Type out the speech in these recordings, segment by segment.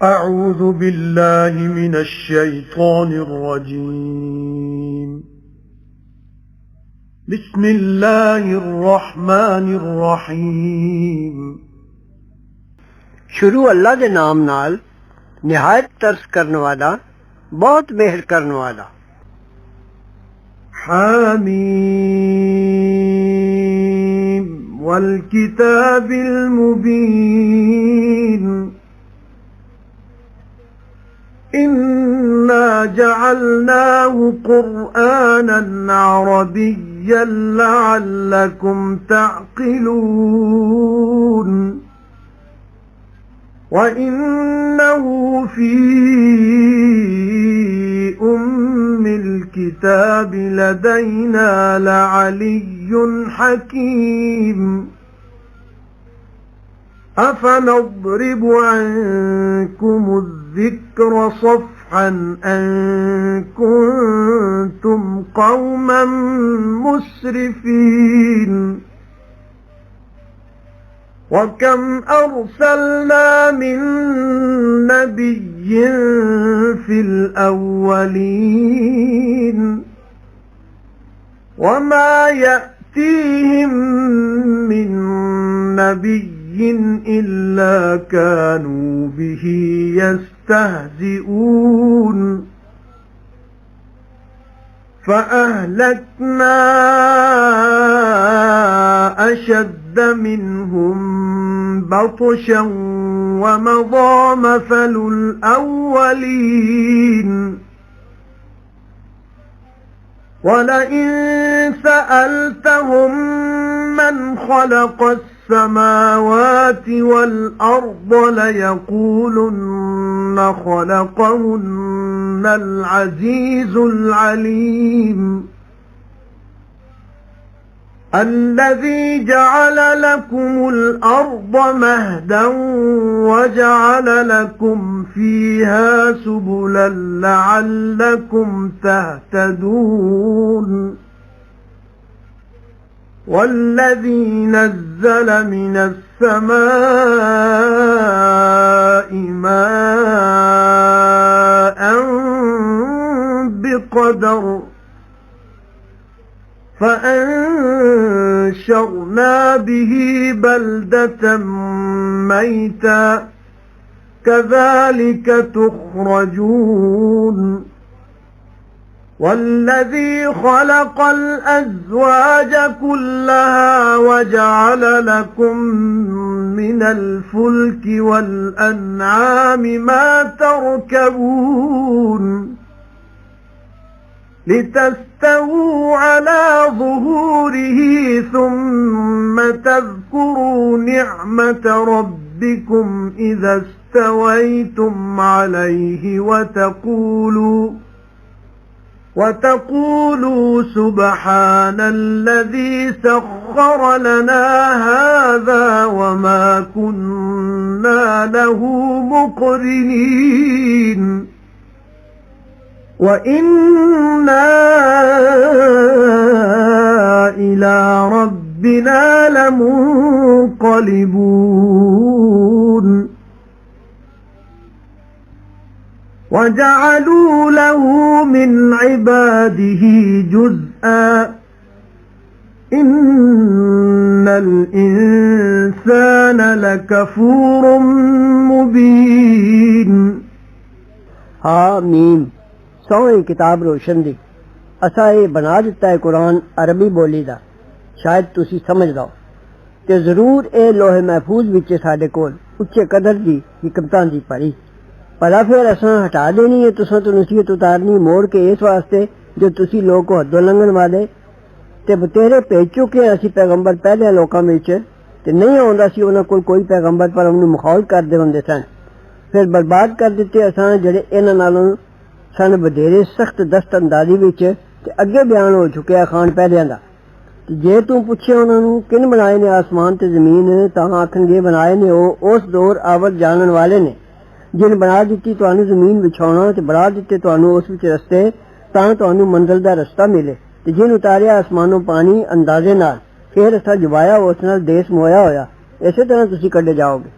أعوذ بالله من الشيطان الرجيم بسم الله الرحمن الرحيم شروع اللہ دے نام نال نہایت ترس کرنے والا بہت مہر کرنے والا. حمیم والکتاب المبین إنا جعلناه قرآنا عربيا لعلكم تعقلون وإنه في أم الكتاب لدينا لعلي حكيم أفنضرب عنكم الذكر صفحا أن كنتم قوما مسرفين وكم أرسلنا من نبي في الأولين وما يأتيهم من نبي إلا كانوا به يستهزئون فأهلكنا أشد منهم بطشا ومضى مثل الأولين ولئن سألتهم من خلق السماوات والأرض ليقولن خلقهن العزيز العليم الذي جعل لكم الأرض مهدا وجعل لكم فيها سبلا لعلكم تهتدون والذي نزل من السماء ماء بقدر فأنشرنا به بلدة ميتا كذلك تخرجون والذي خلق الأزواج كلها وجعل لكم من الفلك والأنعام ما تركبون لتستووا على ظهوره ثم تذكروا نعمة ربكم إذا استويتم عليه وتقولوا سبحان الذي سخر لنا هذا وما كنا له مقرنين وإنا إلى ربنا لمنقلبون وجعلوا له من عباده جزءا إن الإنسان لكفور مبين. حامیم سوئیں کتاب روشن دی اسا یہ بنا دیتا ہے قرآن عربی بولی دا شاید تسی سمجھ لو تے ضرور اے لوح محفوظ وچ ساڈے کول اچے قدر دی حکمتاں دی پڑھی بھلا پھر اساں ہٹا دینی ہے تساں تو نصیحت اتارنی موڑ کے اس واسطے جو تسی لوگ کو حد لنگن والے تے بتیرے بھیج چکے ہیں اسی پیغمبر پہلے لوکاں وچ تے نہیں آوندا سی انہاں کول کوئی پیغمبر پر انہوں مخاول کر دے ہوندے سن پھر برباد کر دیتے اساں جڑے انہاں نالوں سن بدھیرے سخت دست اندازی وچ تے اگے بیان ہو چکیا خان پہلیاں دا. جے تو پوچھے انہاں نوں کن بنائے نے آسمان تے زمین تاں آکھن گے بنائے نے او اس دور آور جانن والے نے جن بنا دیتی تانوں زمین بچھاونا تے بنا دیتے تانوں اس وچ رستے تاں تانوں منزل دا رستہ ملے تے جن اتاریا آسمانوں پانی اندازے نال پھر اسا جوایا اس نال دیس مویا ہویا اسی طرح تسی کڈے جاؤ گے.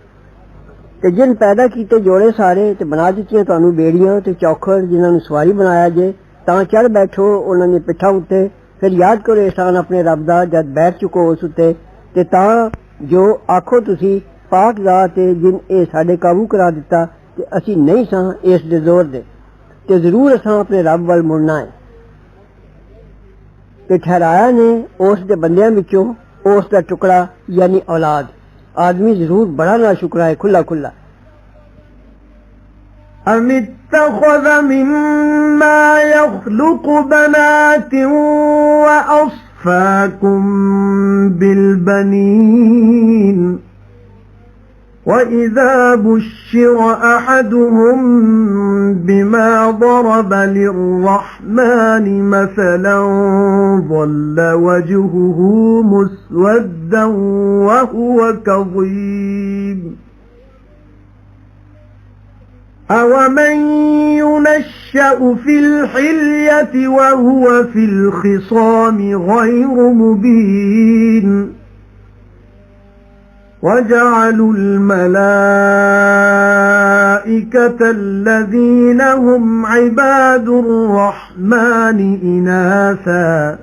ਤੇ ਜਿਨ ਪੈਦਾ ਕੀਤੇ ਜੋੜੇ ਸਾਰੇ ਤੇ ਬਣਾ ਦਿੱਤੀਆਂ ਤੁਹਾਨੂੰ ਬੇੜੀਆਂ ਤੇ ਚੌਖੜ ਜਿਨ੍ਹਾਂ ਨੂੰ ਸਵਾਰੀ ਬਣਾਇਆ ਜੇ ਤਾਂ ਚੜ ਬੈਠੋ ਉਹਨਾਂ ਦੀਆਂ ਪਿੱਠਾਂ ਉੱਤੇ ਫਿਰ ਯਾਦ ਕਰੋ ਇਹਸਾਨ ਆਪਣੇ ਰੱਬ ਦਾ ਜਦ ਬੈਠ ਚੁੱਕੋ ਉਸ ਉੱਤੇ ਤੇ ਤਾਂ ਜੋ ਆਖੋ ਤੁਸੀਂ ਪਾਕ ਜ਼ਾਤ ਤੇ ਜਿਨ ਇਹ ਸਾਡੇ ਕਾਬੂ ਕਰਾ ਦਿੱਤਾ ਤੇ ਅਸੀਂ ਨਹੀਂ ਸਾਂ ਇਸ ਦੇ ਜ਼ੋਰ ਦੇ ਤੇ ਜ਼ਰੂਰ ਅਸਾਂ ਆਪਣੇ ਰੱਬ ਵੱਲ ਮੁੜਨਾ ਹੈ ਤੇ ਠਹਿਰਾਇਆ ਨੇ ਉਸ ਦੇ ਬੰਦਿਆਂ ਵਿੱਚੋਂ ਉਸ ਦਾ ਟੁਕੜਾ ਯਾਨੀ ਔਲਾਦ आदमी जरूर बड़ा ना शुक्र है खुला खुला أم اتخذ مما يخلق بنات وأصفاكم بالبنين وإذا بشر أحدهم بما ضرب للرحمن مثلا ظل وجهه مسودا وهو كظيم أومن ينشأ في الحلية وهو في الخصام غير مبين وجعلوا الملائكة الذين هم عباد الرحمن إناثا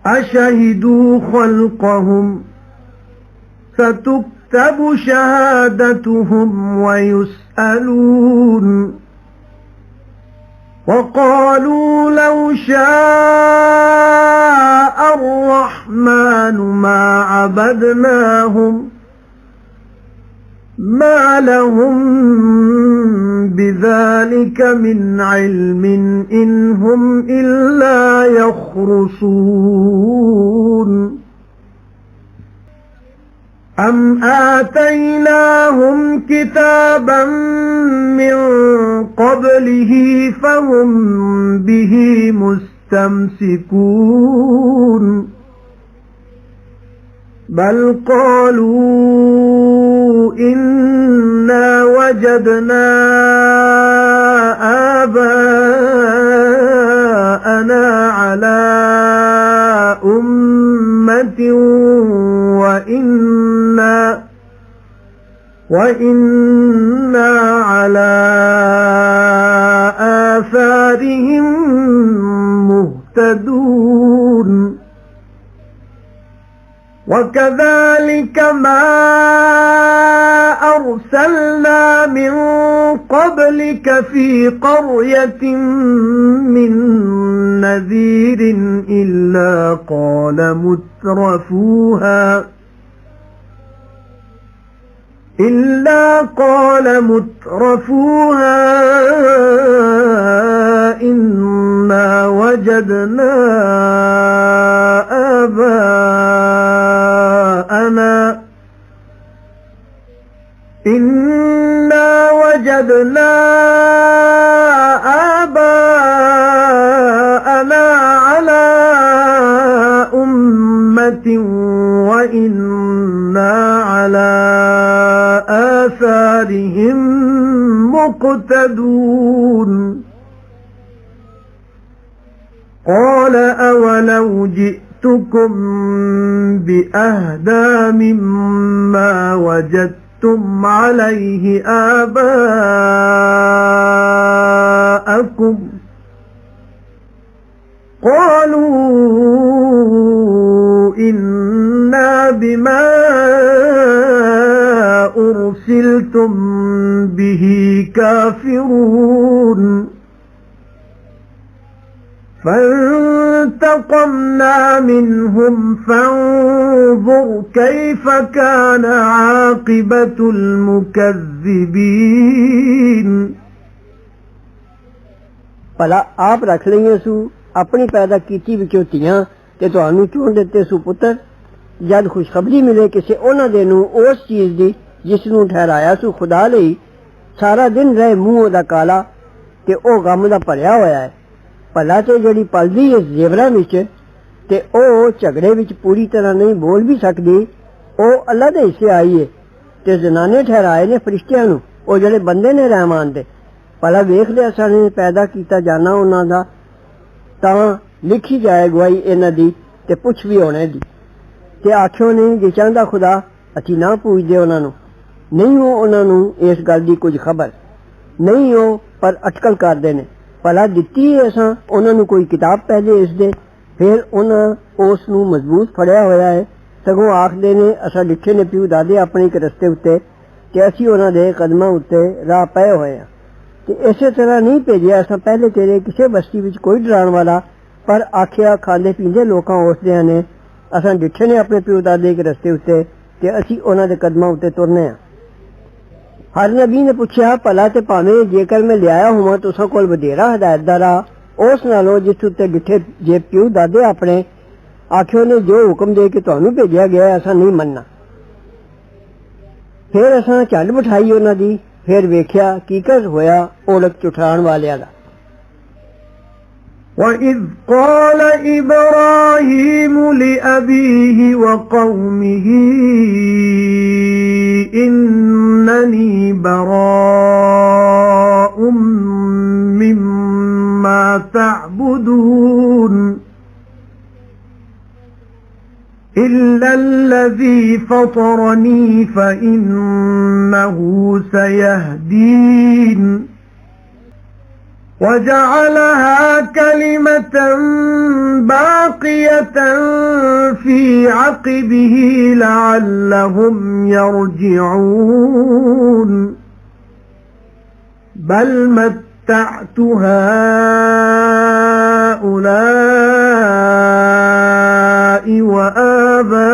أشهدوا خلقهم ستكتب شهادتهم ويسألون وقالوا لو شاء الرحمن ما عبدناهم ما لهم بذلك من علم إن هم إلا يخرصون أم آتيناهم كتابا من قبله فهم به مستمسكون بل قالوا إنا وجدنا آباءنا على أمة وإنا على آثارهم مهتدون وكذلك ما أرسلنا من قبلك في قرية من نذير إلا قال مترفوها إنا وجدنا آباءنا على أمة وإنا على آثارهم مقتدون قال أولو جئتكم بأهدى مما وجدتم عليه آباءكم قالوا إنا بما أرسلتم به كافرون فانتقمنا منهم فانظر كيف كان عاقبة المكذبين ਭਲਾ ਆਪ ਰੱਖ ਲਈਆਂ ਸੂ ਆਪਣੀ ਪੈਦਾ ਕੀਤੀ ਵਿੱਚੋਂ ਧੀਆਂ ਤੇ ਤੁਹਾਨੂੰ ਚੁਣ ਦਿੱਤੇ ਸੂ ਪੁੱਤਰ ਜਦ ਖੁਸ਼ਖਬਰੀ ਮਿਲੇ ਕਿਸੇ ਉਹਨਾਂ ਦੇ ਨੂੰ ਉਸ ਚੀਜ਼ ਦੀ ਜਿਸ ਨੂੰ ਠਹਿਰਾਇਆ ਸੂ ਖੁਦਾ ਲਈ ਸਾਰਾ ਦਿਨ ਰਹੇ ਮੂੰਹ ਉਹਦਾ ਕਾਲਾ ਤੇ ਉਹ ਗਮ ਦਾ ਭਰਿਆ ਹੋਇਆ ਹੈ ਭਲਾ ਤੇ ਜਿਹੜੀ ਪਲਦੀ ਇਸ ਜ਼ੇਵਰਾਂ ਵਿੱਚ ਤੇ ਉਹ ਝਗੜੇ ਵਿੱਚ ਪੂਰੀ ਤਰ੍ਹਾਂ ਨਹੀਂ ਬੋਲ ਵੀ ਸਕਦੀ ਉਹ ਅੱਲਾ ਦੇ ਹਿੱਸੇ ਆਈ ਹੈ ਤੇ ਜ਼ਨਾਨੇ ਠਹਿਰਾਏ ਨੇ ਫਰਿਸ਼ਤਿਆਂ ਨੂੰ ਉਹ ਜਿਹੜੇ ਬੰਦੇ ਨੇ ਰਹਿਮਾਨ ਦੇ ਭਲਾ ਵੇਖ ਲਿਆ ਸਾਨੂੰ ਪੈਦਾ ਕੀਤਾ ਜਾਣਾ ਉਹਨਾਂ ਦਾ ਤਾਂ ਲਿਖੀ ਜਾਏ ਗਵਾਹੀ ਇਹਨਾਂ ਦੀ ਤੇ ਪੁੱਛ ਵੀ ਹੋਣੇ ਦੀ ਤੇ ਆਖਿਓ ਨੇ ਜੇ ਚਾਹੁੰਦਾ ਖੁਦਾ ਅਸੀਂ ਨਾ ਪੁੱਛਦੇ ਉਹਨਾਂ ਨੂੰ नहीं हो उन्होंने इस गल की कुछ खबर नहीं हो, पर अटकल करते ने भला दिती है असा उन्होंने कोई किताब पहले इस दे, फिर उन्हें उस नूं मजबूत फड़िया होया है। सगों आखदे ने असा डिठे ने प्यू दादे अपने एक रस्ते उत्ते ते असी उन्हां दे कदमां उत्ते राह पए होए हां। ते इसे तरह नहीं भेजिया असा पहले तेरे किसी बस्ती विच कोई डराण वाला, पर आखिया खांदे पींदे लोकां उसदियां ने असा डिठे ने अपने प्यू दादे के रस्ते उत्ते ते असी उन्हां दे कदमां उत्ते तुरने हां। हर नबी ने पूछा भला ते भावें जेकर मैं लिया होवां तुसां कोल वधेरा हदायत दा राह उस नालों जिस उत्ते डिठे जे प्यू दादे अपने आखियो ने जो हुक्म दे के तुहानू भेजिया गया असा नहीं मनना। फिर असा झंड बिठाई उन्हां दी, फिर वेख्या कीकर होया ओलक चुठाण वालियां दा। وَإِذْ قَالَ إِبْرَاهِيمُ لِأَبِيهِ وَقَوْمِهِ إِنَّنِي بَرَاءٌ مِّمَّا تَعْبُدُونَ إِلَّا الَّذِي فَطَرَنِي فَإِنَّهُ سَيَهْدِينِ وَجَعَلَهَا كَلِمَةً بَاقِيَةً فِي عَقِبِهِ لَعَلَّهُمْ يَرْجِعُونَ بَلْ مَتَّعْتُ هَؤُلَاءِ وَآبَاءَهُمْ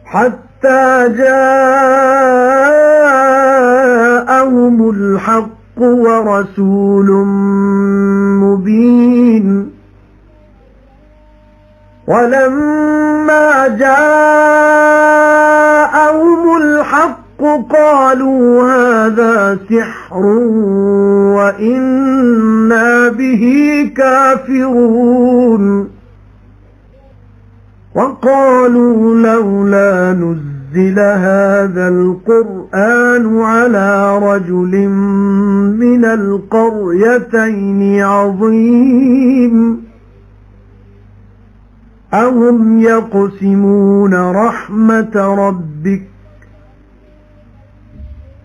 حتى جاءهم الحق ورسول مبين ولما جاءهم الحق قالوا هذا سحر وإنا به كافرون وقالوا لولا نزل هذا القرآن على رجل من القريتين عظيم أهم يقسمون رحمة ربك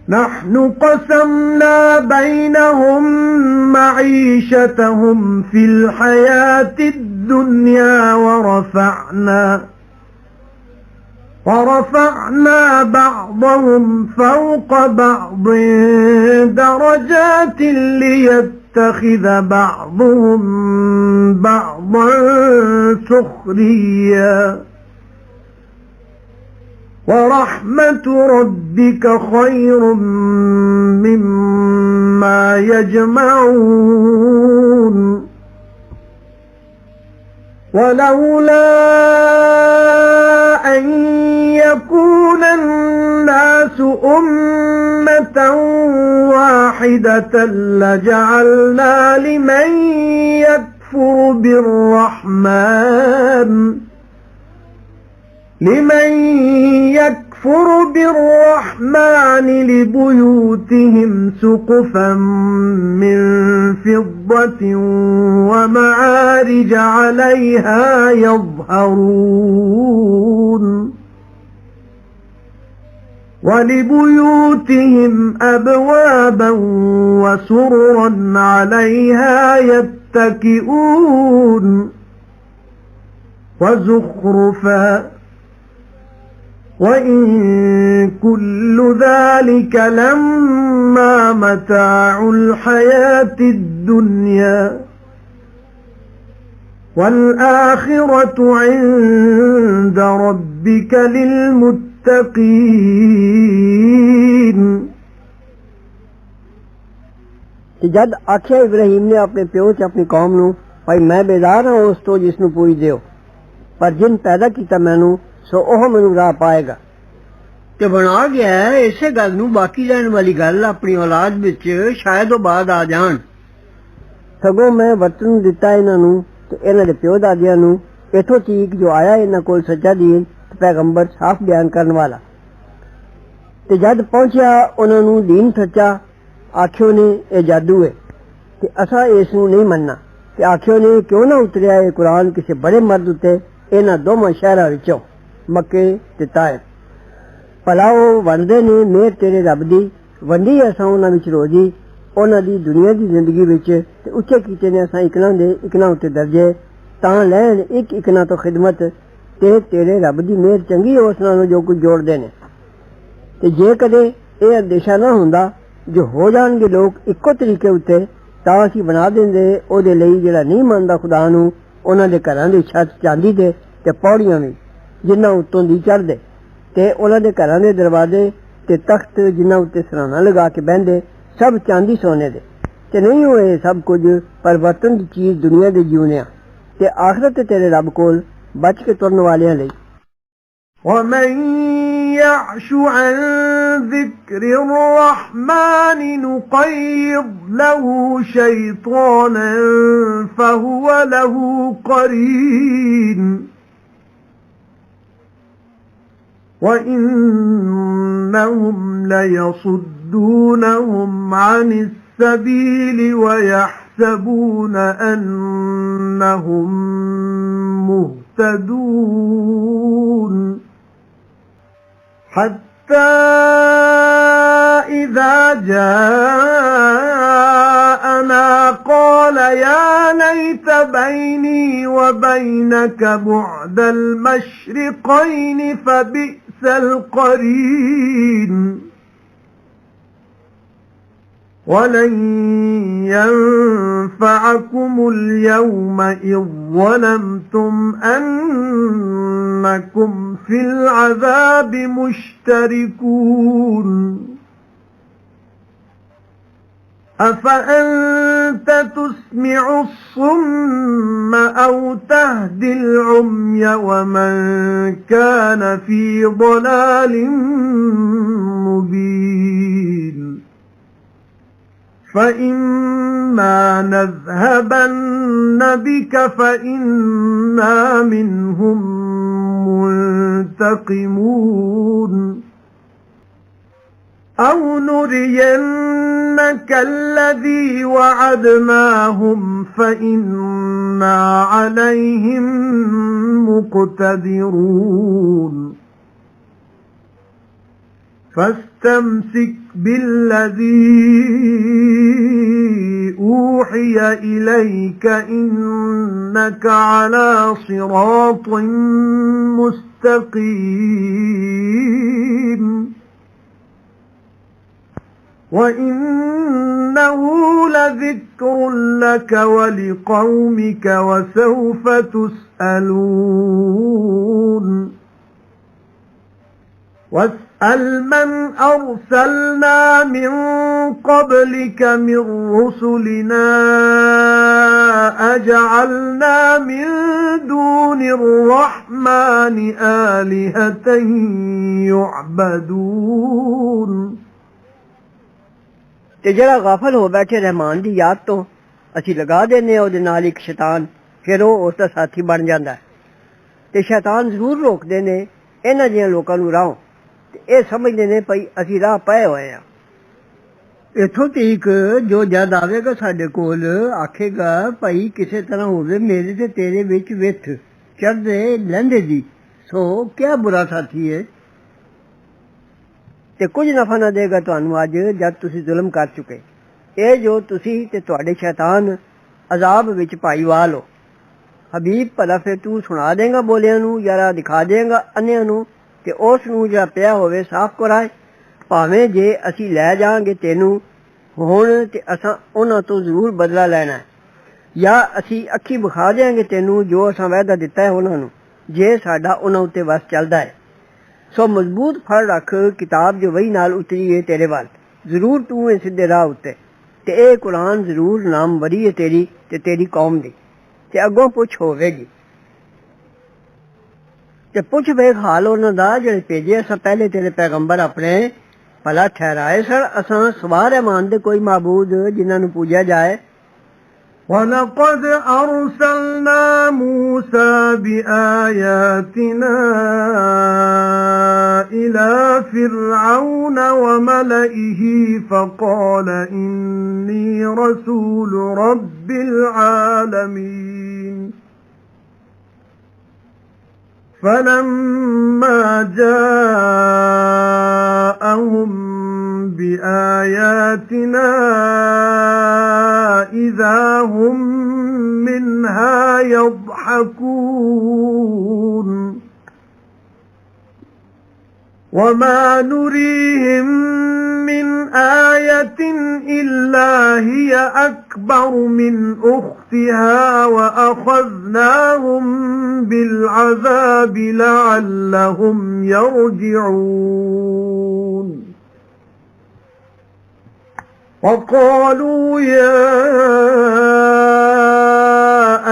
نحن قسمنا بينهم معيشتهم في الحياة الدنيا ورفعنا بعضهم فوق بعض درجات ليتخذ بعضهم بعضا سخريا ورحمة ربك خير مما يجمعون ولولا أن يكون الناس أمة واحدة لجعلنا لمن يكفر بالرحمن لبيوتهم سقفا من فضة ومعارج عليها يظهرون ولبيوتهم أبوابا وسررا عليها يتكئون وزخرفا وإن كل ذلك لما متاع الحياة الدنيا والآخرة عند ربك للمتقين जद आख्या इब्राहिम ने अपने प्यो च अपनी कौम नू भाई मैं बेजार हां उस तो जिसनू पूज दियो, पर जिन पैदा किया मैनू सो ओह मैनू राह पाएगा ते बना गया है। इसे गल नू बाकी रहने वाली गल अपनी औलाद विच शायद वो बाद आ जान। सगों मैं वरतन दिता इन्हां नू ते इन्हां दे प्यो दादियां नू इथों तक जो आया इन्हां कोल सच्चा दीन ते पैगंबर साफ बयान करने वाला। ते जद पहुंचा उन्हां नू दीन सच्चा आखियो ने ए जादू है ते असा इस नू नहीं मनना ते आखियो ने क्यों ना उतरिया ये कुरान किसी बड़े मर्द उत्ते इन्हां दोवां शहरां विचों मक्के ते ताइफ। भला वो वंडदे ने मेहर तेरे रब दी, वंडी असां उन्हां विच रोजी उन्हां दी दुनिया दी जिंदगी विच ते उच्चे कीते ने असां इकना दे इकना उत्ते दर्जे तां लैन एक इकना तो खिदमत ते तेरे रब दी मेहर चंगी उस नालों जो कुछ जोड़दे ने। ते जे कदे ਇਹ ਅੰਦੇਸ਼ਾ ਨਾ ਹੁੰਦਾ ਜੋ ਹੋ ਜਾਣਗੇ ਲੋਕ ਇੱਕੋ ਤਰੀਕੇ ਉੱਤੇ ਤਾਂ ਅਸੀਂ ਬਣਾ ਦਿੰਦੇ ਉਹਦੇ ਲਈ ਜਿਹੜਾ ਨਹੀਂ ਮੰਨਦਾ ਖੁਦਾ ਨੂੰ ਉਹਨਾਂ ਦੇ ਘਰਾਂ ਦੀ ਛੱਤ ਚਾਂਦੀ ਦੇ ਤੇ ਪੌੜੀਆਂ ਵੀ ਜਿਨ੍ਹਾਂ ਉੱਤੋਂ ਦੀ ਚੜ੍ਹਦੇ ਤੇ ਉਹਨਾਂ ਦੇ ਘਰਾਂ ਦੇ ਦਰਵਾਜ਼ੇ ਤੇ ਤਖਤ ਜਿਨ੍ਹਾਂ ਉੱਤੇ ਸਰਾਣਾ ਲਗਾ ਕੇ ਬਹਿੰਦੇ ਸਭ ਚਾਂਦੀ ਸੋਨੇ ਦੇ ਤੇ ਨਹੀਂ ਹੋਏ ਸਭ ਕੁਝ ਪਰ ਵਰਤਨ ਦੀ ਚੀਜ਼ ਦੁਨੀਆ ਦੇ ਜੀਵਨਿਆਂ ਤੇ ਆਖਰਤ ਤੇਰੇ ਰੱਬ ਕੋਲ ਬਚ ਕੇ ਤੁਰਨ ਵਾਲਿਆਂ ਲਈ। وَمَن يَعْشُ عَن ذِكْرِ الرَّحْمَنِ نُقَيِّضْ لَهُ شَيْطَانًا فَهُوَ لَهُ قَرِينٌ وَإِنَّهُمْ لَيَصُدُّونَهُمْ عَنِ السَّبِيلِ وَيَحْسَبُونَ أَنَّهُمْ مُهْتَدُونَ حتى إذا جاءنا قال يا ليت بيني وبينك بعد المشرقين فبئس القرين ولن ينفعكم اليوم إذ ظلمتم أنكم في العذاب مشتركون أفأنت تسمع الصم أو تهدي العمي ومن كان في ضلال مبين فإما نذهبن بك فإنا منهم منتقمون أو نرينك الذي وعدناهم فإنا عليهم مقتدرون فاستمسك بالذي أوحي إليك إنك على صراط مستقيم وإنه لذكر لك ولقومك وسوف تسألون واسأل من أرسلنا من قبلك من رسلنا أجعلنا من دون الرحمن آلهة يعبدون ਤੇ ਜਿਹੜਾ ਗਾਫਲ ਹੋ ਬੈਠੇ ਰਹਿਮਾਨ ਦੀ ਯਾਦ ਤੋਂ ਅਸੀਂ ਲਗਾ ਦਿੰਦੇ ਉਹਦੇ ਨਾਲ ਇੱਕ ਸ਼ੈਤਾਨ ਫਿਰ ਉਹ ਉਸ ਦਾ ਸਾਥੀ ਬਣ ਜਾਂਦਾ ਤੇ ਸ਼ੈਤਾਨ ਜ਼ਰੂਰ ਰੋਕਦੇ ਨੇ ਇਹਨਾਂ ਜਿਹੀਆਂ ਲੋਕਾਂ ਨੂੰ ਰਾਹ ਤੇ ਇਹ ਸਮਝਦੇ ਨੇ ਭਈ ਅਸੀਂ ਰਾਹ ਪਏ ਹੋਏ ਆ। ਇੱਥੋਂ ਤੀਕ ਜੋ ਜਦ ਆਵੇਗਾ ਸਾਡੇ ਕੋਲ ਆਖੇਗਾ ਭਾਈ ਕਿਸੇ ਤਰ੍ਹਾਂ ਹੋਵੇ ਮੇਰੇ ਤੇ ਤੇਰੇ ਵਿੱਚ ਵਿੱਥ ਚੜ੍ਹਦੇ ਲਹਿੰਦੇ ਦੀ ਸੋ ਕਿਆ ਬੁਰਾ ਸਾਥੀ ਹੈ ਤੇ ਕੁਝ ਨਫਾ ਨਾ ਦੇਗਾ ਤੁਹਾਨੂੰ ਅੱਜ ਜਦ ਤੁਸੀਂ ਜ਼ੁਲਮ ਕਰ ਚੁੱਕੇ। ਇਹ ਜੋ ਤੁਸੀਂ ਤੇ ਤੁਹਾਡੇ ਸ਼ੈਤਾਨ ਅਜ਼ਾਬ ਵਿੱਚ ਭਾਈਵਾਲ ਹੋ। ਹਬੀਬ ਭਲਾ ਫਿਰ ਤੂੰ ਸੁਣਾ ਦੇਗਾ ਬੋਲਿਆਂ ਨੂੰ ਯਾਰਾ ਦਿਖਾ ਦੇਗਾ ਅੰਨਿਆਂ ਨੂੰ ਤੇ ਉਸ ਨੂੰ ਜਿਹੜਾ ਪਿਆ ਹੋਵੇ ਸਾਫ਼ ਕਰਾਏ ਭਾਵੇਂ ਜੇ ਅਸੀਂ ਲੈ ਜਾਵਾਂਗੇ ਤੈਨੂੰ ਹੁਣ ਤੇ ਅਸਾਂ ਉਹਨਾਂ ਤੋਂ ਜ਼ਰੂਰ ਬਦਲਾ ਲੈਣਾ ਜਾਂ ਅਸੀਂ ਅੱਖੀ ਵਿਖਾ ਦਿਆਂਗੇ ਤੈਨੂੰ ਜੋ ਅਸਾਂ ਵਾਅਦਾ ਦਿੱਤਾ ਹੈ ਉਹਨਾਂ ਨੂੰ ਜੇ ਸਾਡਾ ਉਹਨਾਂ ਉੱਤੇ ਵਸ ਚੱਲਦਾ ਹੈ। ਸੋ ਮਜ਼ਬੂਤ ਫੜ ਰੱਖ ਕਿਤਾਬ ਜੋ ਵਹੀ ਨਾਲ ਉਤਰੀ ਹੈ ਤੇਰੇ ਵੱਲ ਜ਼ਰੂਰ ਤੂੰ ਹੈ ਸਿੱਧੇ ਰਾਹ ਉੱਤੇ ਤੇ ਇਹ ਕੁਰਾਨ ਜ਼ਰੂਰ ਨਾਮਵਰੀ ਹੈ ਤੇਰੀ ਤੇ ਤੇਰੀ ਕੌਮ ਦੀ ਤੇ ਅੱਗੋਂ ਪੁੱਛ ਹੋਵੇਗੀ ਤੇ ਪੁੱਛ ਵੇਖ ਹਾਲ ਉਹਨਾਂ ਦਾ ਜਿਹੜੇ ਭੇਜੇ ਅਸਾਂ ਪਹਿਲੇ ਤੇਰੇ ਪੈਗੰਬਰ ਆਪਣੇ ਭਲਾ ਠਹਿਰਾਏ ਸਨ ਅਸਾਂ ਸਵਾਰ ਇਮਾਨ ਦੇ ਕੋਈ ਮਾਬੂਦ ਜਿਨ੍ਹਾਂ ਨੂੰ ਪੂਜਿਆ ਜਾਏ। وَلَقَدْ أَرْسَلْنَا مُوسَى بِآيَاتِنَا إِلَى فِرْعَوْنَ وَمَلَئِهِ فَقَالَ إِنِّي رَسُولُ رَبِّ الْعَالَمِينَ فلما جاءهم بآياتنا إذا هم منها يضحكون وما نريهم من آية إلا هي أكبر من أختها وأخذناهم بالعذاب لعلهم يرجعون وقالوا يا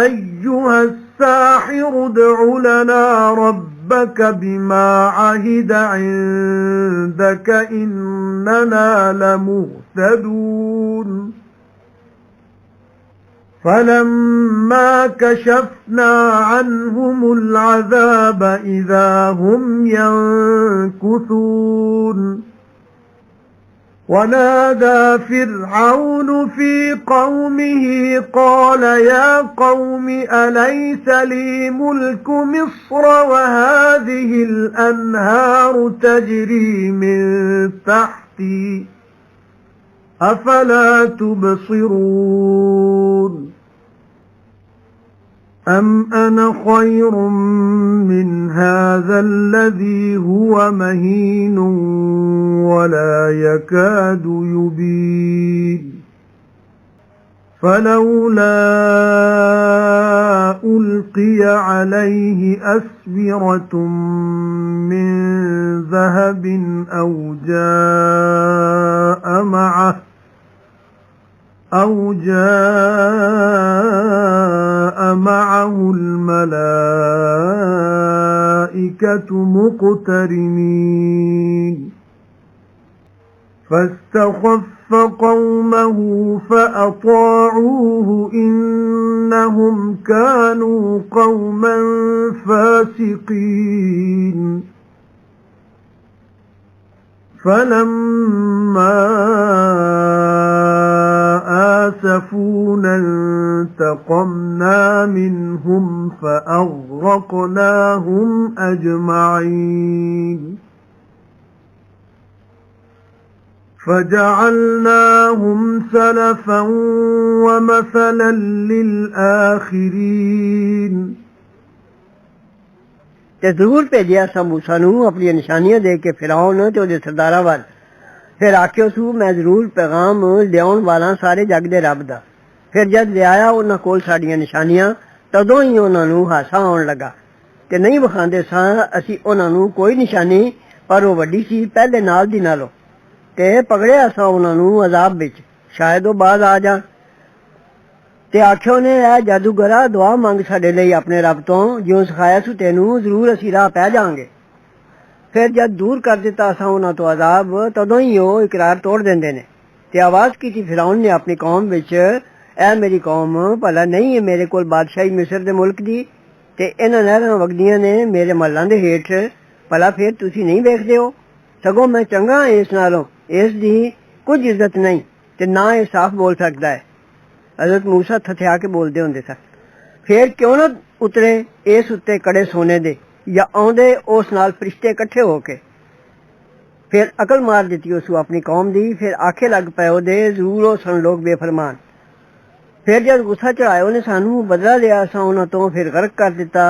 أيها الساحر ادع لنا ربك بما عهد عندك إننا لمهتدون فلما كشفنا عنهم العذاب إذا هم ينكثون ونادى فرعون في قومه قال يا قوم أليس لي ملك مصر وهذه الأنهار تجري من تحتي أفلا تبصرون أم أنا خير من هذا الذي هو مهين ولا يكاد يبين فلولا ألقي عليه أسورة من ذهب أو جاء معه الملائكة مقترنين فاستخف قومه فأطاعوه إنهم كانوا قوما فاسقين فلما آسفونا انتقمنا منهم فأغرقناهم أجمعين فجعلناهم سلفا ومثلا للآخرين ਤੇ ਜ਼ਰੂਰ ਭੇਜਿਆ ਸਾ ਮੂਸਾ ਨੂੰ ਆਪਣੀਆਂ ਨਿਸ਼ਾਨੀਆਂ ਦੇ ਕੇ ਫਿਰੌਨ ਤੇ ਉਹਦੇ ਸਰਦਾਰਾਂ ਵੱਲ ਫਿਰ ਆਖਿਓ ਸੂ ਮੈਂ ਜ਼ਰੂਰ ਪੈਗਾਮ ਲਿਆਉਣ ਵਾਲਾ ਸਾਰੇ ਜੱਗ ਦੇ ਰੱਬ ਦਾ ਫਿਰ ਜਦ ਲਿਆਇਆ ਉਹਨਾਂ ਕੋਲ ਸਾਡੀਆਂ ਨਿਸ਼ਾਨੀਆਂ ਤਦੋਂ ਹੀ ਉਹਨਾਂ ਨੂੰ ਹਾਸਾ ਆਉਣ ਲੱਗਾ ਤੇ ਨਹੀਂ ਵਿਖਾਉਂਦੇ ਸਾਂ ਅਸੀਂ ਉਹਨਾਂ ਨੂੰ ਕੋਈ ਨਿਸ਼ਾਨੀ ਪਰ ਉਹ ਵੱਡੀ ਸੀ ਪਹਿਲੇ ਨਾਲ ਦੀ ਨਾਲੋਂ ਤੇ ਪਕੜਿਆ ਸਾਂ ਉਹਨਾਂ ਨੂੰ ਅਜ਼ਾਬ ਵਿੱਚ ਸ਼ਾਇਦ ਉਹ ਬਾਅਦ ਆ ਜਾਣ ਤੇ ਆਖਿਓ ਨੇ ਐ ਜਾਦੂਗਰਾ ਦੁਆ ਮੰਗ ਸਾਡੇ ਲਈ ਆਪਣੇ ਰੱਬ ਤੋਂ ਜਿਉਂ ਸਿਖਾਇਆ ਸੀ ਤੈਨੂੰ ਜ਼ਰੂਰ ਅਸੀਂ ਰਾਹ ਪੈ ਜਾਵਾਂਗੇ ਫਿਰ ਜਦ ਦੂਰ ਕਰ ਦਿੱਤਾ ਅਸਾਂ ਉਹਨਾਂ ਤੋਂ ਅਜ਼ਾਬ ਤਦੋਂ ਹੀ ਉਹ ਇਕਰਾਰ ਤੋੜ ਦਿੰਦੇ ਨੇ ਤੇ ਆਵਾਜ਼ ਕੀਤੀ ਫਿਰੌਨ ਨੇ ਆਪਣੀ ਕੌਮ ਵਿੱਚ ਐ ਮੇਰੀ ਕੌਮ ਭਲਾ ਨਹੀਂ ਹੈ ਮੇਰੇ ਕੋਲ ਬਾਦਸ਼ਾਹੀ ਮਿਸਰ ਦੇ ਮੁਲਕ ਦੀ ਤੇ ਇਹਨਾਂ ਨਹਿਰਾਂ ਵਗਦੀਆਂ ਨੇ ਮੇਰੇ ਮਹਲਾਂ ਦੇ ਹੇਠ ਭਲਾ ਫਿਰ ਤੁਸੀਂ ਨਹੀਂ ਵੇਖਦੇ ਹੋ ਸਗੋਂ ਮੈਂ ਚੰਗਾ ਇਸ ਨਾਲੋਂ ਇਸ ਦੀ ਕੁਝ ਇੱਜ਼ਤ ਨਹੀਂ ਤੇ ਨਾ ਇਹ ਸਾਫ਼ ਬੋਲ ਸਕਦਾ ਹੈ हजरत मूसा थथिया के बोलते होंगे सर फिर क्यों ना उतरे इस उत्ते कड़े सोने दे या आउंदे उस नाल फरिश्ते इकट्ठे होके फिर अकल मार दी उसू अपनी कौम दी फिर आखे लग पे ओदे जरूर ओ सन लोग बेफरमान फिर जब गुस्सा चढ़ाया उन्हें सानू बदला लिया असां उन्हां तो फिर गर्क कर दिता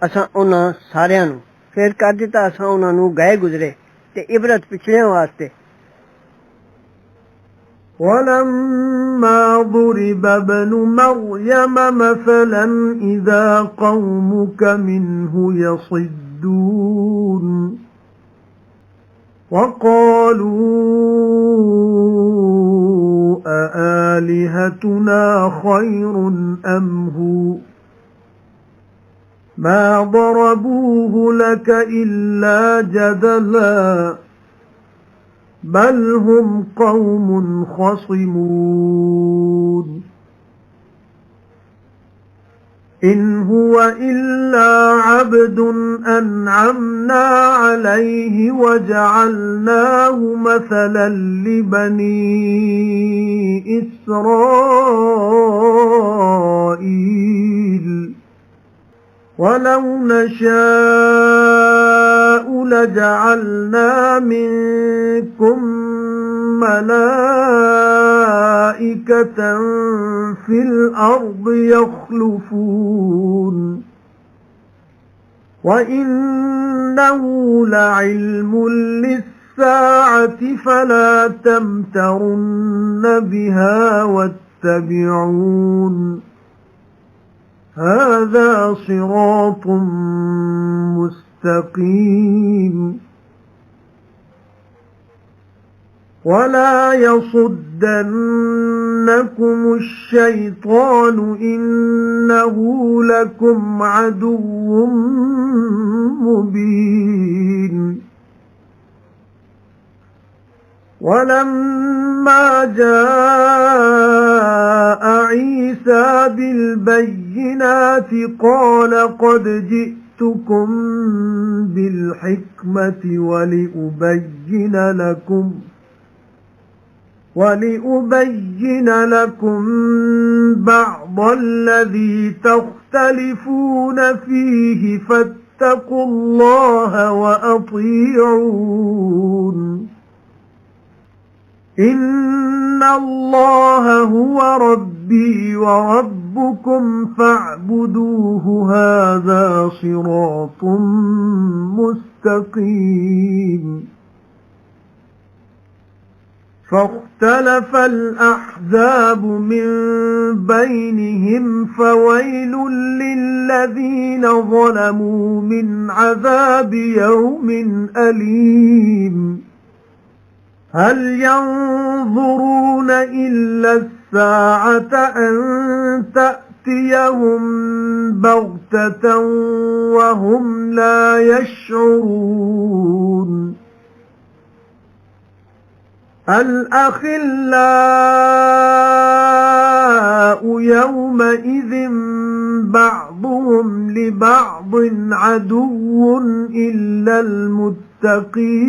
असां उन्हां सारियां नू फिर कर दिता असां उन्हां नू गए गुजरे ते इबरत पिछड़ियां वास्ते ولما ضرب ابن مريم مثلا إذا قومك منه يصدون وقالوا أآلهتنا خير أم هو ما ضربوه لك إلا جدلا بل هم قوم خصمون إن هو إلا عبد أنعمنا عليه وجعلناه مثلا لبني إسرائيل وَلَوْ نَشَاءُ لَجَعَلْنَا مِنكُم مَّلَائِكَةً فِي الْأَرْضِ يَخْلُفُونَ وَإِنَّهُ لَعِلْمٌ لِّلسَّاعَةِ فَلَا تَمْتَرُنَّ بِهَا وَاتَّبِعُونِ هَذَا صِرَاطٌ مُسْتَقِيمٌ وَلَا يَصُدَّنَّكُمُ الشَّيْطَانُ إِنَّهُ لَكُمْ عَدُوٌّ مُّبِينٌ وَلَمَّا جَاءَ عِيسَى بِالْبَيِّنَاتِ قَالَ قَدْ جِئْتُكُم بِالْحِكْمَةِ وَلِأُبَيِّنَ لَكُم بَعْضَ الَّذِي تَخْتَلِفُونَ فِيهِ فَاتَّقُوا اللَّهَ وَأَطِيعُونِ إِنَّ اللَّهَ هُوَ رَبِّي وَرَبُّكُمْ فَاعْبُدُوهُ هَذَا صِرَاطٌ مُسْتَقِيمٌ فَاخْتَلَفَ الْأَحْزَابُ مِنْ بَيْنِهِمْ فَوَيْلٌ لِّلَّذِينَ ظَلَمُوا مِنْ عَذَابِ يَوْمٍ أَلِيمٍ هَلْ يَنظُرُونَ إِلَّا السَّاعَةَ أَن تَأْتِيَهُم بَغْتَةً وَهُمْ لَا يَشْعُرُونَ الْأَخِلَّاءُ يَوْمَئِذٍ بَعْضُهُمْ لِبَعْضٍ عَدُوٌّ إِلَّا الْمُتَّقِينَ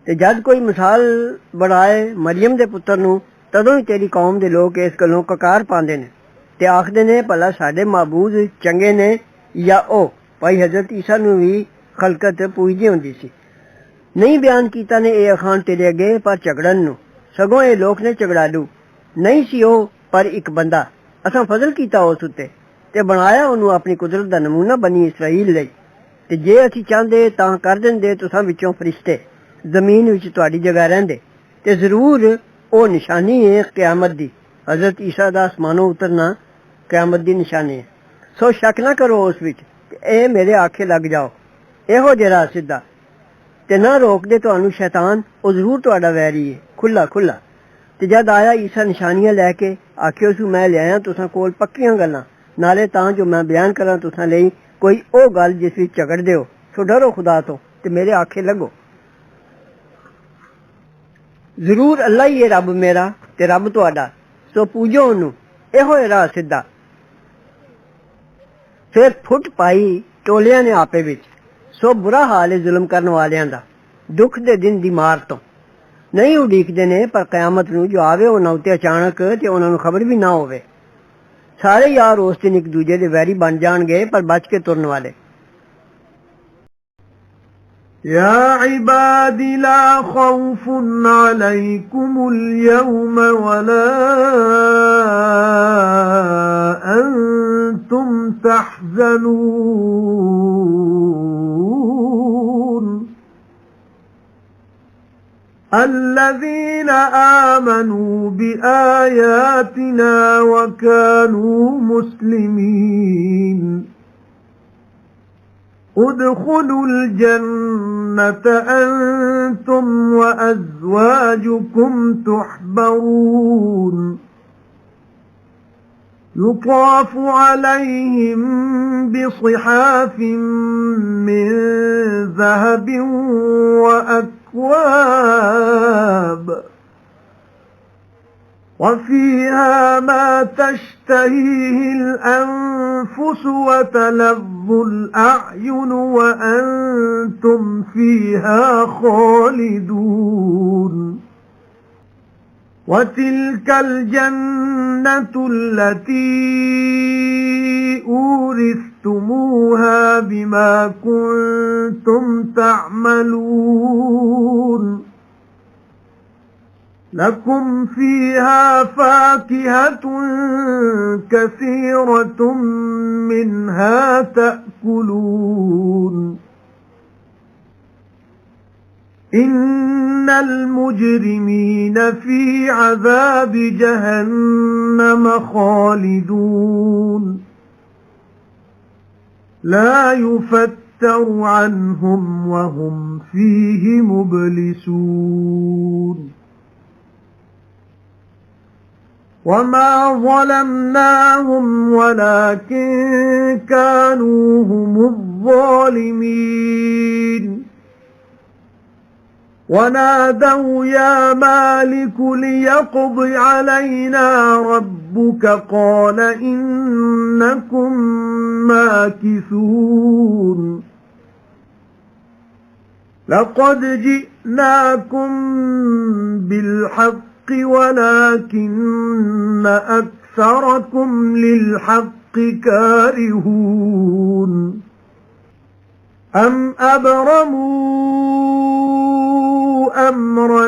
ਤੇ ਜਦ ਕੋਈ ਮਿਸਾਲ ਬਣਾਏ ਮਰੀਮ ਦੇ ਪੁੱਤਰ ਨੂੰ ਤਦੋਂ ਹੀ ਤੇਰੀ ਕੌਮ ਦੇ ਲੋਕ ਇਸ ਗੱਲੋਂ ਕਕਾਰ ਪਾਉਂਦੇ ਨੇ ਤੇ ਆਖਦੇ ਨੇ ਭਲਾ ਸਾਡੇ ਮਾਬੂਦ ਚੰਗੇ ਨੇ ਜਾਂ ਉਹ ਭਾਈ ਹਜ਼ਰਤ ਈਸਾ ਨੂੰ ਵੀ ਖਲਕਤ ਪੂਜਦੀ ਹੁੰਦੀ ਸੀ ਨਹੀਂ ਬਿਆਨ ਕੀਤਾ ਨੇ ਇਹ ਅਖਾਨ ਤੇਰੇ ਅੱਗੇ ਪਰ ਝਗੜਨ ਨੂੰ ਸਗੋਂ ਇਹ ਲੋਕ ਨੇ ਝਗੜਾਲੂ ਨਹੀਂ ਸੀ ਉਹ ਪਰ ਇੱਕ ਬੰਦਾ ਅਸਾਂ ਫਜ਼ਲ ਕੀਤਾ ਉਸ ਉੱਤੇ ਤੇ ਬਣਾਇਆ ਉਹਨੂੰ ਆਪਣੀ ਕੁਦਰਤ ਦਾ ਨਮੂਨਾ ਬਣੀ ਇਸਰਾਈਲ ਲਈ ਤੇ ਜੇ ਅਸੀਂ ਚਾਹੁੰਦੇ ਤਾਂ ਕਰ ਦਿੰਦੇ ਤੁਸਾਂ ਵਿੱਚੋਂ ਫਰਿਸ਼ਤੇ ਜ਼ਮੀਨ ਵਿੱਚ ਤੁਹਾਡੀ ਜਗ੍ਹਾ ਰਹਿੰਦੇ ਤੇ ਜ਼ਰੂਰ ਉਹ ਨਿਸ਼ਾਨੀ ਹੈ ਕਿਆਮਤ ਦੀ ਹਜ਼ਰਤ ਈਸਾ ਦਾ ਅਸਮਾਨੋਂ ਉਤਰਨਾ ਕਿਆਮਤ ਦੀ ਨਿਸ਼ਾਨੀ ਹੈ ਸੋ ਸ਼ੱਕ ਨਾ ਕਰੋ ਉਸ ਵਿੱਚ ਇਹ ਮੇਰੇ ਆਖੇ ਲੱਗ ਜਾਓ ਇਹੋ ਜਿਹੜਾ ਸਿੱਧਾ ਤੇ ਨਾ ਰੋਕਦੇ ਤੁਹਾਨੂੰ ਸ਼ੈਤਾਨ ਉਹ ਜ਼ਰੂਰ ਤੁਹਾਡਾ ਵੈਰੀ ਹੈ ਖੁੱਲਾ ਤੇ ਜਦ ਆਇਆ ਈਸਾ ਨਿਸ਼ਾਨੀਆਂ ਲੈ ਕੇ ਆਖਿਓ ਸੂ ਮੈਂ ਲਿਆਇਆ ਤੁਸਾਂ ਕੋਲ ਪੱਕੀਆਂ ਗੱਲਾਂ ਨਾਲੇ ਤਾਂ ਜੋ ਮੈਂ ਬਿਆਨ ਕਰਾਂ ਤੁਸਾਂ ਲਈ ਕੋਈ ਉਹ ਗੱਲ ਜਿਸ ਵਿੱਚ ਝਗੜਦੇ ਹੋ ਸੋ ਡਰੋ ਖੁਦਾ ਤੋਂ ਤੇ ਮੇਰੇ ਆਖੇ ਲੱਗੋ ਜ਼ਰੂਰ ਅੱਲਾ ਹੀ ਹੈ ਰੱਬ ਮੇਰਾ ਤੇ ਰੱਬ ਤੁਹਾਡਾ ਸੋ ਪੂਜੋ ਉਹਨੂੰ ਇਹੋ ਹੈ ਰਾਹ ਸਿੱਧਾ ਫਿਰ ਫੁੱਟ ਪਾਈ ਟੋਲਿਆਂ ਨੇ ਆਪੇ ਵਿੱਚ ਸੋ ਬੁਰਾ ਹਾਲ ਹੈ ਜ਼ੁਲਮ ਕਰਨ ਵਾਲਿਆਂ ਦਾ ਦੁੱਖ ਦੇ ਦਿਨ ਦੀ ਮਾਰ ਤੋਂ ਨਹੀਂ ਉਡੀਕਦੇ ਨੇ ਪਰ ਕਿਆਮਤ ਨੂੰ ਜੋ ਆਵੇ ਉਹਨਾਂ ਉੱਤੇ ਅਚਾਨਕ ਤੇ ਉਹਨਾਂ ਨੂੰ ਖਬਰ ਵੀ ਨਾ ਹੋਵੇ ਸਾਰੇ ਯਾਰ ਉਸ ਦਿਨ ਇੱਕ ਦੂਜੇ ਦੇ ਵੈਰੀ ਬਣ ਜਾਣਗੇ ਪਰ ਬਚ ਕੇ ਤੁਰਨ ਵਾਲੇ يا عباد لا خوف عليكم اليوم ولا أنتم تحزنون الذين آمنوا بآياتنا وكانوا مسلمين ادخلوا الجنة أنتم وأزواجكم تحبرون يطاف عليهم بصحاف من ذهب وأكواب وفيها ما تشتهيه الأنفس وتلظ الأعين وأنتم فيها خالدون وتلك الجنة التي أورثتموها بما كنتم تعملون لكم فيها فاكهة كثيرة منها تأكلون إن المجرمين في عذاب جهنم خالدون لا يفتر عنهم وهم فيه مبلسون وما ظلمناهم ولكن كانوا هم الظالمين ونادوا يا مالك ليقض علينا ربك قال إنكم ماكثون لقد جئناكم بالحق ولكن أكثركم للحق كارهون أم أبرموا أمرا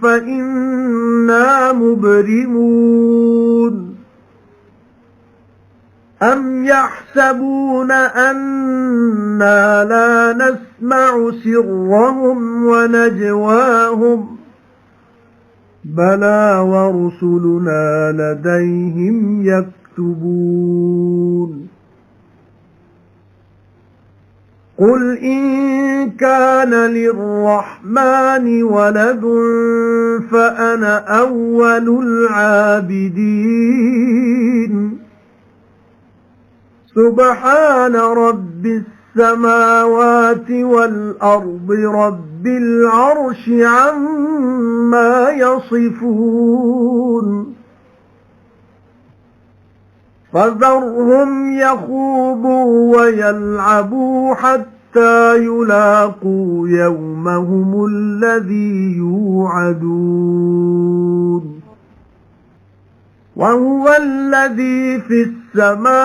فإنا مبرمون أم يحسبون أنا لا نسمع سرهم ونجواهم بلى ورسلنا لديهم يكتبون قل إن كان للرحمن ولد فأنا أول العابدين سبحان رب السماوات والأرض رب العرش عما يصفون فذرهم يخوضوا ويلعبوا حتى يلاقوا يومهم الذي يوعدون وهو الذي في السماء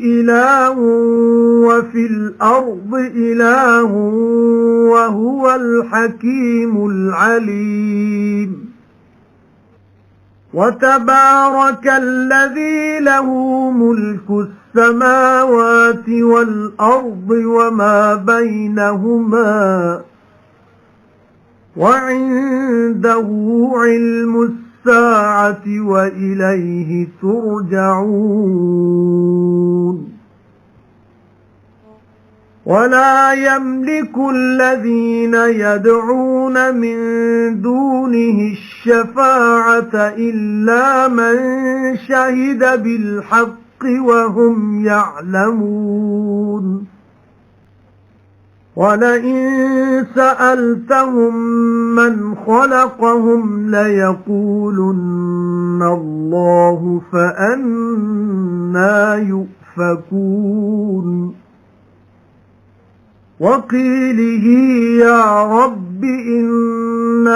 إله وفي الأرض إله وهو الحكيم العليم وتبارك الذي له ملك السماوات والأرض وما بينهما وعنده علم الساعة وإليه ترجعون ولا يملك الذين يدعون من دونه الشفاعة إلا من شهد بالحق وهم يعلمون ولئن سألتهم من خلقهم ليقولن الله فأنى يؤفكون وقيله يا رب إن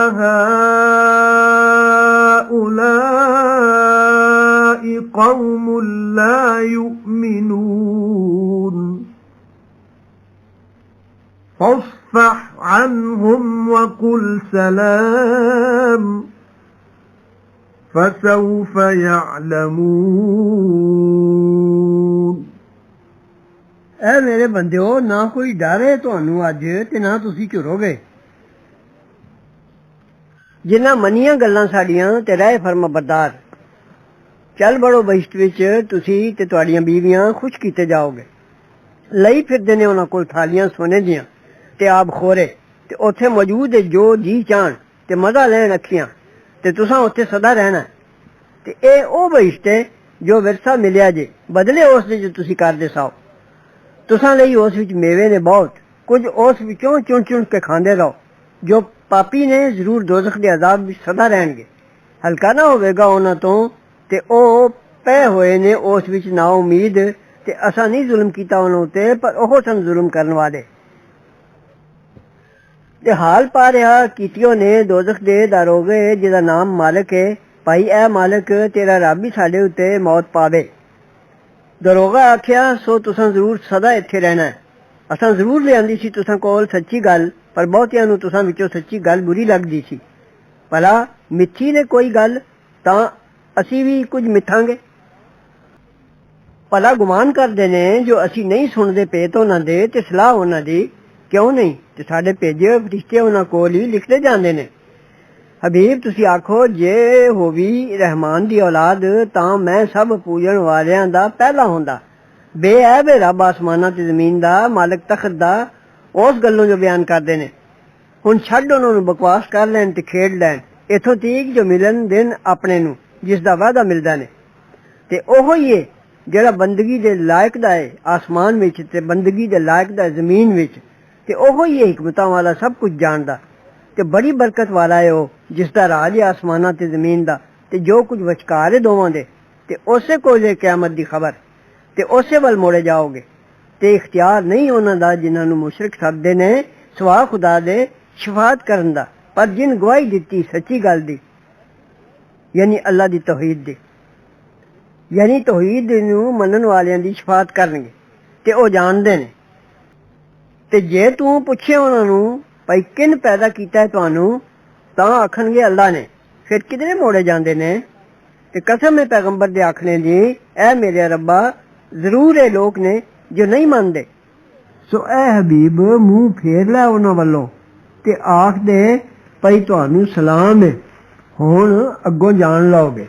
هؤلاء قوم لا يؤمنون فاصفح عنهم وقل سلام فسوف يعلمون اے میرے بندیو نہ کوئی ڈرے تانوں اج تے نہ تسی چروگے جنہ منیاں گلاں ساڈیاں تے رہے فرما بردار چل بڑو بہشت وچ تسی تے تہاڈیاں بیویاں خوش کیتے جاؤ گے لئی پھردے نے انہاں کول تھالیاں سونے دیاں تے آب خورے تے اوتھے موجود ہے جو جی چان تے مزہ لین اکھیاں تے تساں اوتھے سدا رہنا تے اے او بہشت ہے جو ورثہ ملیا جے بدلے اس دے جو تسی کردے ساؤ تساں لئی اس وچ میوے نے بہت کچھ اس وچوں چن چن کے کھاندے رہو جو پاپی نے ضرور دوزخ دے عذاب وچ سدا رہن گے ہلکا نہ ہوے گا انہاں تو تے او پے ہوئے نے اس وچ نا امید تے اساں نہیں ظلم کیتا انہاں تے پر اوہ سن ظلم کرن والے ते हाल पा रहा कीतियों ने दोजख दे दारोगे जिदा नाम मालिक है, भाई ए मालिक तेरा रब ही साडे उत्ते मौत पावे। दरोगा आख्या सो तुसां जरूर सदा इत्थे रहना है। असां जरूर लियांदी सी तुसां कोल सच्ची गल, पर बहुतियां नूं तुसां विचों सच्ची गल बुरी लगदी सी। भला मिथी ने कोई गल तां असी भी कुछ मिथांगे। भला गुमान करदे ने जो असी नहीं सुनदे पेत उन्हां दे ते सलाह उन्हां दी क्यों नहीं, ते साडे भेजे होए फरिश्ते उन्हां कोल ही लिखदे जांदे ने। हबीब तुसी आखो जे होवी रहमान दी औलाद तां मैं सब पूजन वालियां दा पहला होंदा। बेऐब है रब आसमानां ते जमीन दा, मालिक तख्त दा, उस गल्लों जो बयान करदे ने। हुण छड्ड उन्हां नूं बकवास कर लैन ते खेड लैन, इथों तक जो मिलन दिन अपने नूं जिस दा वादा मिलदा ने। ते ओहो ही है जेड़ा बंदगी दे लायक दा है आसमान विच ते बंदगी दे लायक दा जमीन विच, ते ओहो ही है हिकमतां वाला सब कुछ जानदा ते बड़ी बरकत वाला है ओ जिसदा राज है आसमानां ते जमीन दा ते जो कुछ विचकार है दोवां दे, ते उसे कोल है क़यामत दी खबर ते उसे वल मोड़े जाओगे। ते इख्तियार नहीं उन्हां दा जिन्हां नूं मुशरिक सददे ने सवा खुदा दे शफात करन दा, पर जिन गवाही दित्ती सच्ची गल दी यानी अल्लाह दी तौहीद दी, यानी तौहीद नूं मनन वालियां दी शफात करनगे ते ओ जानदे ने। ते जे तू पुछे उन्हां नूं भाई किन पैदा कीता है तुहानूं तां आखणगे अल्लाह ने, फिर किधरे मोड़े जांदे ने। ते कसम है पैगंबर दे आखने दी ऐ मेरे रब्बा जरूर ए लोक ने जो नहीं मनदे। सो ऐ हबीब मुंह फेर लै उन्हां वल्लों ते आख दे भई तुहानूं सलाम है, हुण अग्गों जान लओगे।